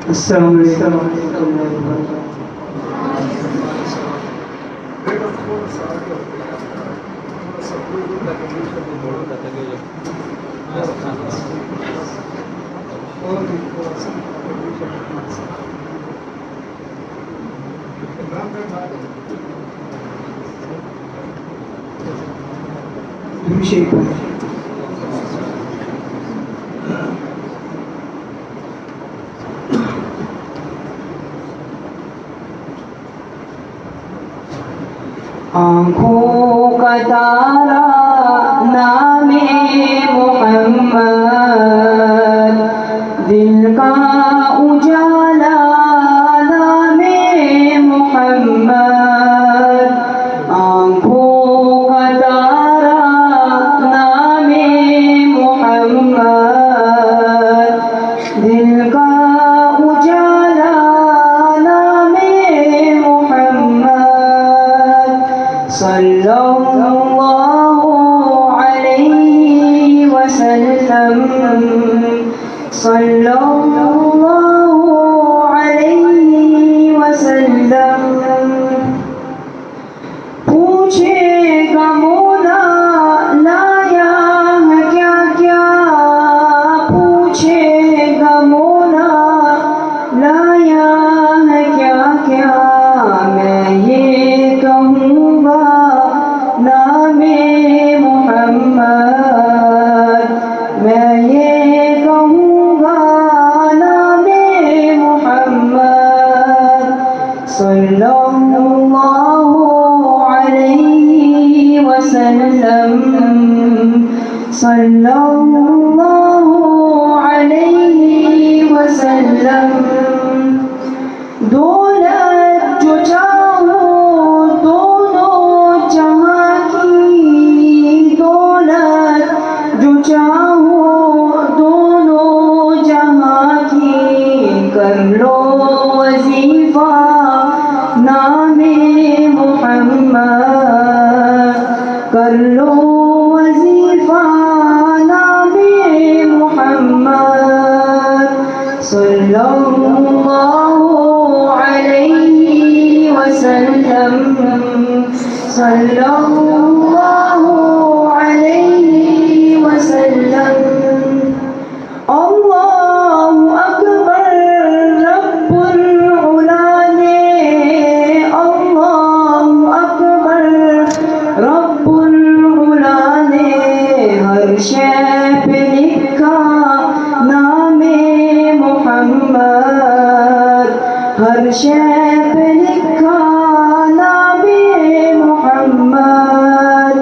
अस्सलाम वालेकुम। आँखों का तारा नामे मोहम्मद, दिल का उजाला नामे मोहम्मद। आँखों का तारा नामे मोहम्मद, दिल का उजाला नामे मोहम्मद। सल्लल्लाहु अलैहि वसल्लम, सल्लल्लाहु अलैहि वसल्लम। पूछेगा मौला लाया है क्या क्या, पूछेगा मौला लाया है क्या क्या। मैं ये कहूँगा नामे मोहम्मद, मैं ये कहूँगा नामे मोहम्मद। सल्लल्लाहु अलैहि वसल्लम, सल्लल्लाहु अलैहि वसल्लम। दौलत जो चाहूं दोनों जहां की, दौलत जो चाहूं दोनों जहां की। कर लो वजीफा नामे मोहम्मद, कर लो वजीफा नामे मोहम्मद। सल्लल्लाहु अलैहि वसल्लम, सल्लल्लाहु अलैहि वसल्लम। अल्लाहु अकबर रब्बुल उला ने, अल्लाहु अकबर रब्बुल उला ने। हर शय पे लिखा नामे मोहम्मद, हर शय पे लिखा नामे मोहम्मद।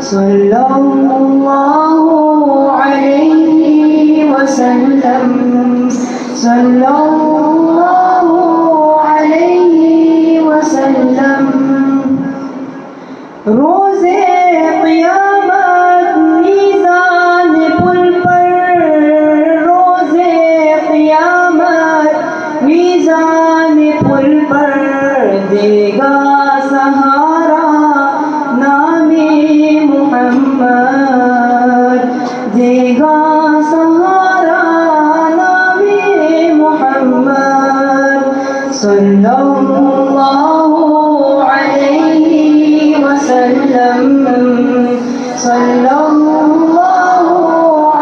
सल्लल्लाहु अलैहि वसल्लम, सल्लल्लाहु अलैहि वसल्लम। रोज़े क़ियामत मीज़ान पुल पर, रोज़े क़ियामत मीज़ान पुल पर। देगा सहारा नामे मोहम्मद, देगा सहारा नामे मोहम्मद। सल्लल्लाहु अलैहि वसल्लम, सल्लल्लाहु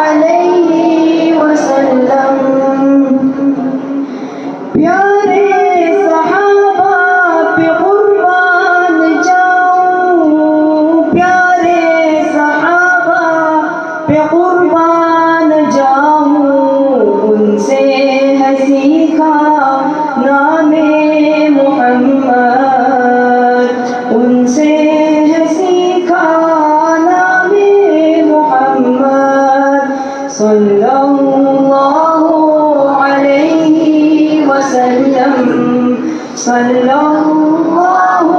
अलैहि वसल्लम। प्यारे सहाबा पे कुर्बान जाऊं, प्यारे सहाबा पे कुर्बान जाऊं। उनसे है सीखा नामे मोहम्मद, उनसे है सीखा नामे मोहम्मद। सल्लल्लाहु अलैहि वसल्लम, सल्लल्लाहु